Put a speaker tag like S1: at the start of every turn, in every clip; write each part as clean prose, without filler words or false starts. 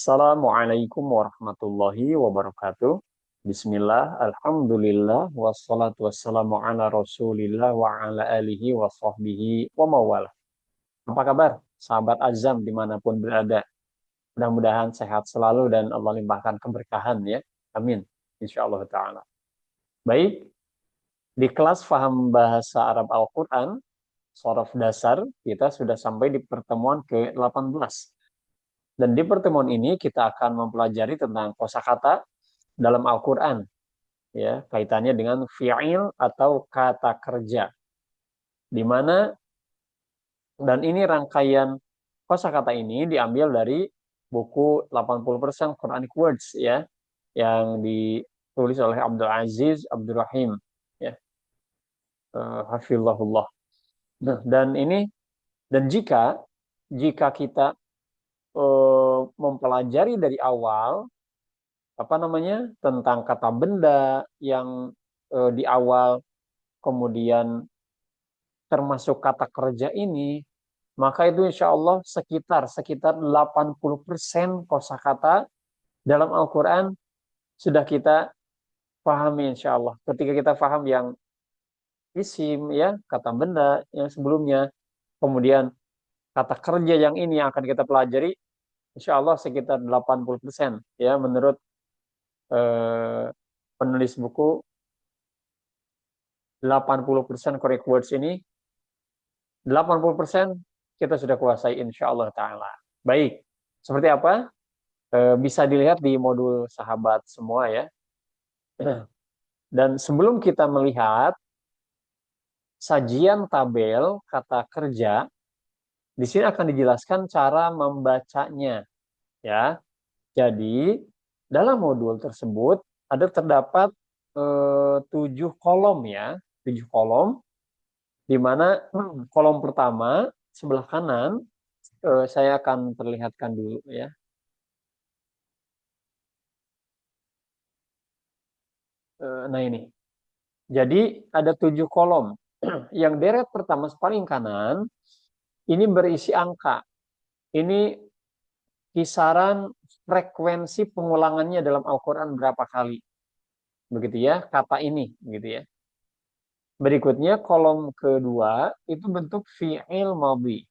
S1: Assalamualaikum warahmatullahi wabarakatuh. Bismillah, alhamdulillah, wassalatu wassalamu ala rasulillah wa ala alihi wa sahbihi wa mawalah. Apa kabar, sahabat Azam dimanapun berada? Mudah-mudahan sehat selalu dan Allah limpahkan keberkahan ya. Amin. Insyaallah ta'ala. Baik, di kelas Faham Bahasa Arab Al-Quran, Shorof Dasar, kita sudah sampai di pertemuan ke-18. Dan di pertemuan ini kita akan mempelajari tentang kosakata dalam Al-Quran, ya, kaitannya dengan fi'il atau kata kerja. Di mana, dan ini rangkaian kosakata ini diambil dari buku 80% Quranic Words, ya, yang ditulis oleh Abdul Aziz Abdul Rahim, ya, hafizahullah. Nah, dan ini, dan jika kita mempelajari dari awal apa namanya tentang kata benda yang di awal, kemudian termasuk kata kerja ini, maka itu insya Allah sekitar 80% kosakata dalam Al-Quran sudah kita pahami insya Allah. Ketika kita paham yang isim, ya, kata benda yang sebelumnya, kemudian kata kerja yang ini yang akan kita pelajari, insya Allah sekitar 80%, ya, menurut eh, penulis buku 80% correct words ini, 80% kita sudah kuasai insya Allah Ta'ala. Baik, seperti apa? Bisa dilihat di modul sahabat semua ya. Dan sebelum kita melihat sajian tabel kata kerja, di sini akan dijelaskan cara membacanya ya. Jadi dalam modul tersebut terdapat 7 kolom ya, 7 kolom, di mana kolom pertama sebelah kanan saya akan perlihatkan dulu ya. Nah ini, jadi ada 7 kolom. Yang deret pertama paling kanan ini berisi angka. Ini kisaran frekuensi pengulangannya dalam Al-Quran berapa kali, begitu ya, kata ini, begitu ya. Berikutnya kolom kedua itu bentuk fi'il madhi.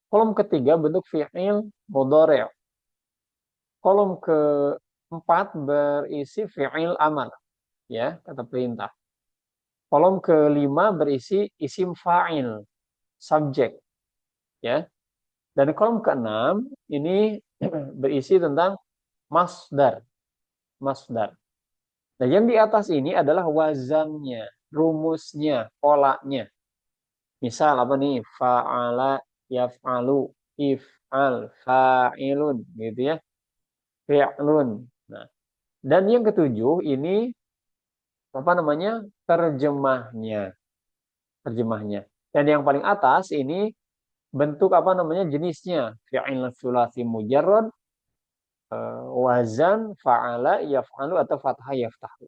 S1: Kolom ketiga bentuk fi'il mudhari'. Kolom keempat berisi fi'il amar, ya, kata perintah. Kolom kelima berisi isim fa'il, subjek, ya. Dan kolom keenam ini berisi tentang masdar, masdar. Nah, yang di atas ini adalah wazannya, rumusnya, polanya. Misal apa nih? Fa'ala, yaf'alu, if'al, fa'ilun, gitu ya. Fi'lun. Nah, dan yang ketujuh ini apa namanya? Terjemahnya, terjemahnya. Dan yang paling atas ini bentuk apa namanya? Jenisnya. Fi'il sulasi mujarrad, wazan, fa'ala, yaf'alu atau fathah yaftahu.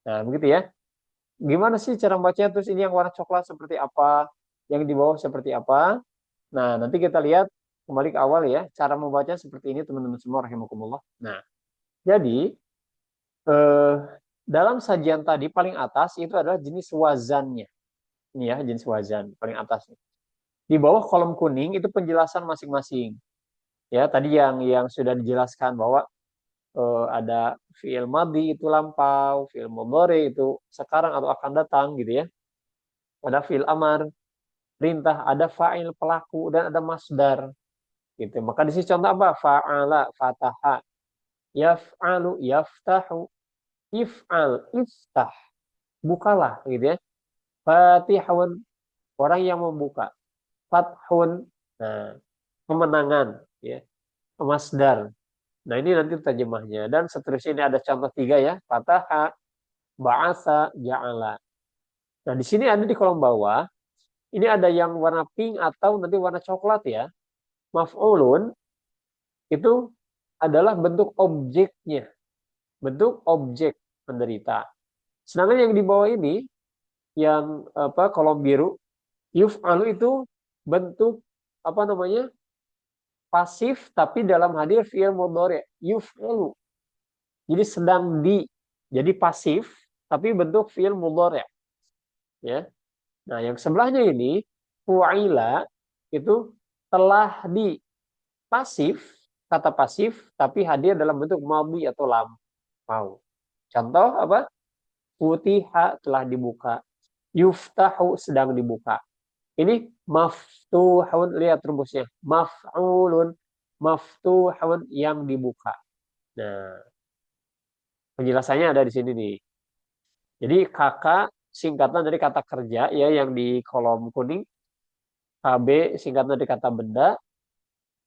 S1: Nah, begitu ya. Gimana sih cara membacanya? Terus ini yang warna coklat seperti apa? Yang di bawah seperti apa? Nah, nanti kita lihat kembali ke awal ya. Cara membacanya seperti ini teman-teman semua rahimakumullah. Nah, jadi eh, dalam sajian tadi paling atas itu adalah jenis wazannya. Ini ya, jenis wazan paling atas. Di bawah kolom kuning itu penjelasan masing-masing. Ya, tadi yang sudah dijelaskan bahwa ada fi'il madhi itu lampau, fi'il mudhari itu sekarang atau akan datang gitu ya. Ada fi'il amar, perintah, ada fa'il pelaku dan ada masdar gitu. Maka di sini contoh apa? Fa'ala, fataha, yaf'alu, yaftahu, if'al, iftah, bukalah gitu ya. Fatihun, orang yang membuka. Fathun, nah, kemenangan ya. Masdar. Nah, ini nanti terjemahnya. Dan seterusnya ini ada contoh 3 ya. Fataha, ba'asa, ja'ala. Nah, di sini ada di kolom bawah. Ini ada yang warna pink atau nanti warna coklat ya. Maf'ulun itu adalah bentuk objeknya. Bentuk objek penderita. Sedangkan yang di bawah ini, yang apa kolom biru, yuf'alu itu bentuk apa namanya? pasif tapi dalam hadir fi'il mudhari, yuf'alu. Jadi sedang di. Jadi pasif tapi bentuk fi'il mudhari, ya. Nah, yang sebelahnya ini fu'ila itu telah di, pasif, kata pasif tapi hadir dalam bentuk madhi atau lampau. Contoh apa? Futiha telah dibuka. Yuftahu sedang dibuka. Ini maftuhun, lihat rumusnya. Maf'ulun, maftuhun yang dibuka. Nah, penjelasannya ada di sini nih. Jadi kakak singkatan dari kata kerja ya yang di kolom kuning. KB singkatan dari kata benda.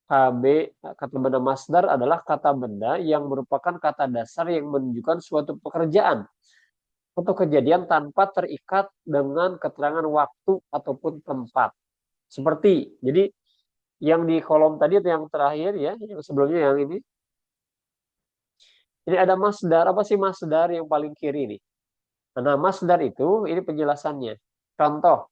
S1: KB kata benda masdar adalah kata benda yang merupakan kata dasar yang menunjukkan suatu pekerjaan atau kejadian tanpa terikat dengan keterangan waktu ataupun tempat. Seperti, jadi yang di kolom tadi atau yang terakhir ya, yang sebelumnya yang ini ada masdar. Apa sih masdar yang paling kiri ini? Nah, masdar itu ini penjelasannya. Contoh,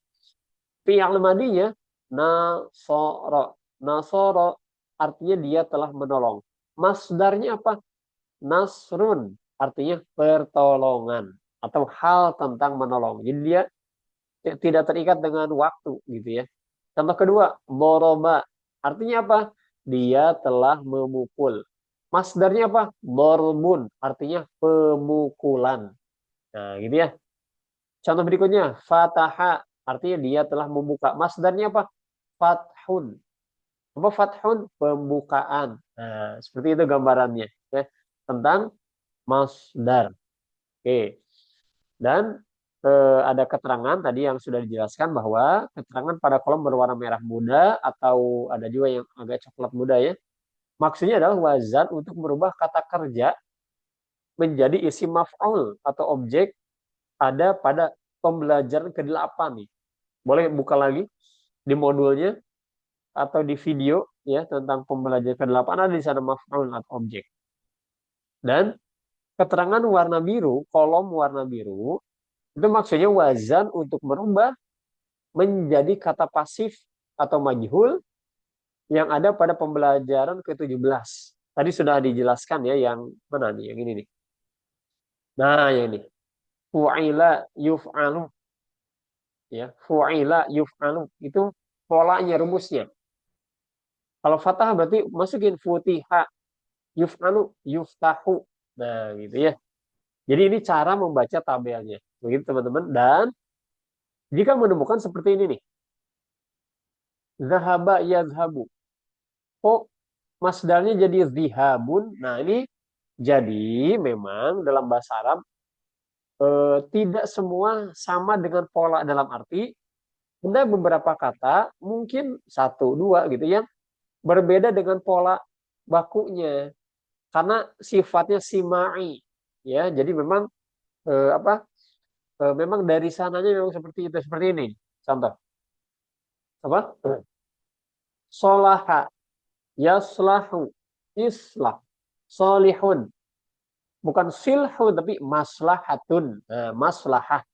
S1: fi'il madinya nasoro. Nasoro artinya dia telah menolong. Masdarnya apa? Nasrun artinya pertolongan atau hal tentang menolong. Jadi dia tidak terikat dengan waktu gitu ya. Contoh kedua, doroba. Artinya apa? Dia telah memukul. Masdarnya apa? Dorbun. Artinya pemukulan. Nah, gitu ya. Contoh berikutnya, fataha. Artinya dia telah membuka. Masdarnya apa? Fathun. Apa fathun? Pembukaan. Nah, seperti itu gambarannya. Ya. Tentang masdar. Oke. Dan ada keterangan tadi yang sudah dijelaskan bahwa keterangan pada kolom berwarna merah muda atau ada juga yang agak coklat muda ya. Maksudnya adalah wazan untuk merubah kata kerja menjadi isim maf'ul atau objek ada pada pembelajaran ke-8 nih. Boleh buka lagi di modulnya atau di video ya tentang pembelajaran ke-8 ada di sana maf'ul atau objek. Dan keterangan warna biru, kolom warna biru itu maksudnya wazan untuk merubah menjadi kata pasif atau majhul yang ada pada pembelajaran ke-17. Tadi sudah dijelaskan ya yang mana nih? Yang ini nih. Nah, yang ini. Fu'ila yuf'alu. Ya, fu'ila yuf'alu. Itu polanya, rumusnya. Kalau fathah berarti masukin futiha. Yuf'alu, yuftahu. Nah, gitu ya. Jadi ini cara membaca tabelnya. Begitu teman-teman. Dan jika menemukan seperti ini nih. Zahaba yazhabu. Kok masdarnya jadi zihabun? Nah, ini jadi memang dalam bahasa Arab tidak semua sama dengan pola dalam arti ada beberapa kata mungkin satu dua gitu yang berbeda dengan pola bakunya karena sifatnya simai ya jadi memang memang dari sananya memang seperti itu seperti ini contoh apa solaha yaslahu islah solihun bukan silhu tapi maslahatun maslahah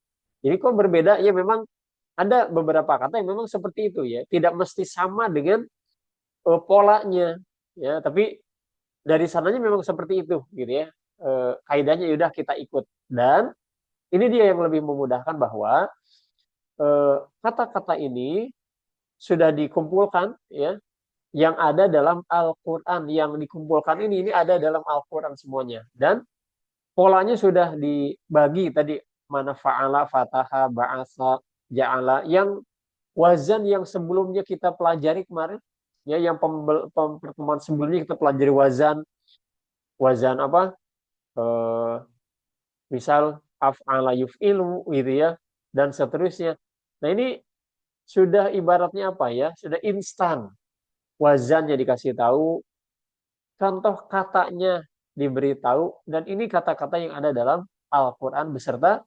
S1: jadi kok berbeda ya memang ada beberapa kata yang memang seperti itu ya tidak mesti sama dengan polanya ya tapi dari sananya memang seperti itu gitu ya kaidahnya yaudah kita ikut dan ini dia yang lebih memudahkan bahwa kata-kata ini sudah dikumpulkan ya yang ada dalam Al-Quran yang dikumpulkan ini ada dalam Al-Quran semuanya dan polanya sudah dibagi tadi mana fa'ala, fataha, ba'asa, ja'ala yang wazan yang sebelumnya kita pelajari kemarin ya yang pertemuan sebelumnya kita pelajari wazan apa eh, misal af'ala yuf'ilu gitu ya dan seterusnya. Nah ini sudah ibaratnya apa ya sudah instan wazannya dikasih tahu contoh katanya diberitahu dan ini kata-kata yang ada dalam Al-Quran beserta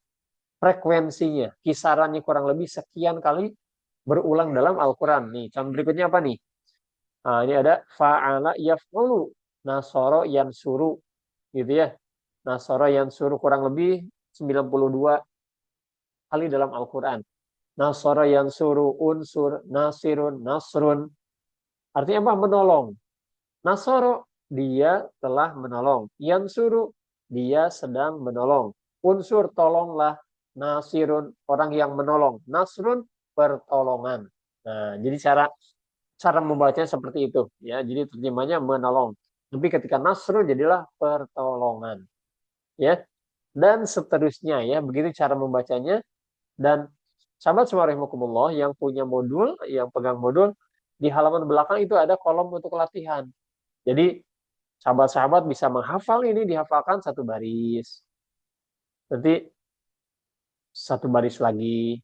S1: frekuensinya kisarannya kurang lebih sekian kali berulang dalam Al-Quran nih contoh berikutnya apa nih nah, ini ada fa'ala yaf'ulu nasoro yansuru gitu ya nasoro yansuru kurang lebih 92 kali dalam Al-Quran nasoro yansuru unsur nasirun nasrun artinya apa menolong Nasoro, dia telah menolong. Yansuru, dia sedang menolong. Unsur, tolonglah. Nasirun, orang yang menolong. Nasrun, pertolongan. Nah, jadi cara cara membacanya seperti itu, ya. Jadi terjemahnya menolong. Tapi ketika nasrun jadilah pertolongan, ya. Dan seterusnya, ya. Begitu cara membacanya. Dan sahabat semua rahimakumullah yang punya modul, yang pegang modul, di halaman belakang itu ada kolom untuk latihan. Jadi sahabat-sahabat bisa menghafal ini, dihafalkan satu baris. Nanti satu baris lagi.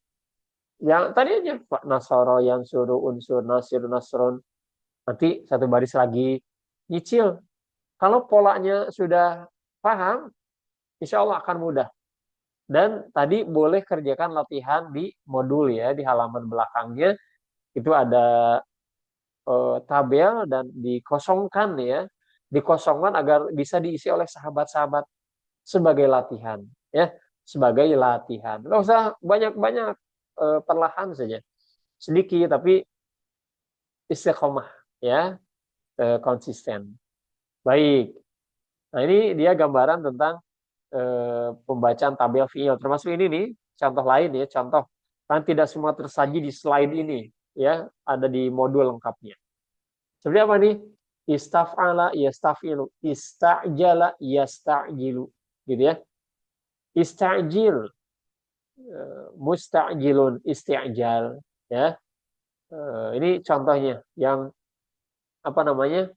S1: Yang tadi aja Pak Nasoro yang suruh unsur nasir nasron. Nanti satu baris lagi. Nyicil. Kalau polanya sudah paham, insya Allah akan mudah. Dan tadi boleh kerjakan latihan di modul ya, di halaman belakangnya. Itu ada tabel dan dikosongkan ya. Dikosongkan agar bisa diisi oleh sahabat-sahabat sebagai latihan. Ya, sebagai latihan. Nggak usah banyak-banyak, perlahan saja. Sedikit, tapi istiqomah ya, konsisten. Baik. Nah, ini dia gambaran tentang pembacaan tabel fiil. Termasuk ini nih, contoh lain ya, contoh. Kan tidak semua tersaji di slide ini, ya, ada di modul lengkapnya. Seperti apa nih? Istaf'ala yastafilu, ista'jala yasta'jilu, gitu ya. Ista'jil, musta'jilun, isti'jal, ya. Ini contohnya yang apa namanya?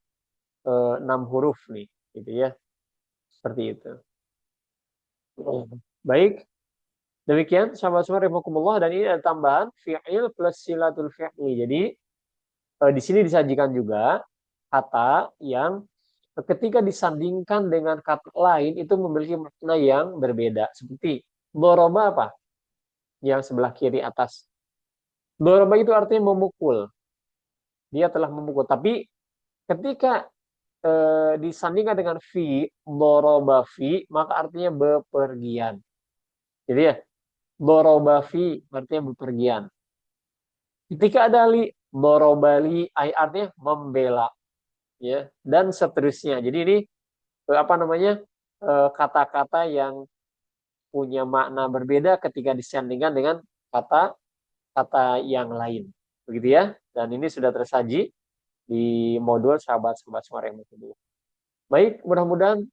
S1: 6 huruf nih, gitu ya. Seperti itu. Baik, demikian sahabat semua rahimakumullah, dan ini ada tambahan fi'il plus silatul fi'li. Jadi di sini disajikan juga kata yang ketika disandingkan dengan kata lain itu memiliki makna yang berbeda. Seperti doroba apa? Yang sebelah kiri atas. Doroba itu artinya memukul. Dia telah memukul. Tapi ketika disandingkan dengan fi, doroba fi, maka artinya bepergian. Jadi ya, doroba fi artinya bepergian. Ketika ada li, dorobali artinya membela, ya, dan seterusnya. Jadi ini apa namanya, kata-kata yang punya makna berbeda ketika disandingkan dengan kata-kata yang lain, begitu ya. Dan ini sudah tersaji di modul sahabat-sahabat semua yang dulu. Baik, mudah-mudahan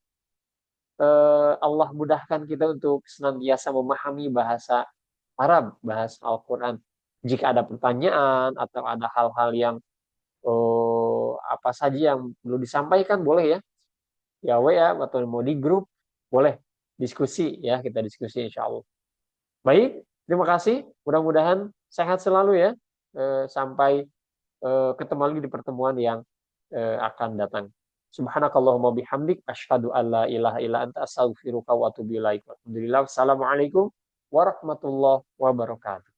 S1: Allah mudahkan kita untuk senantiasa memahami bahasa Arab, bahasa Al-Quran. Jika ada pertanyaan atau ada hal-hal yang apa saja yang perlu disampaikan, boleh ya, ya WA atau mau di grup, boleh diskusi ya, kita diskusi insya Allah. Baik, terima kasih, mudah-mudahan sehat selalu ya. Sampai ketemu lagi di pertemuan yang akan datang. Subhanakallahumma bihamdik asyhadu an la ilaha illa anta astaghfiruka wa atubu ilaik. Alhamdulillah. Assalamualaikum warahmatullahi wabarakatuh.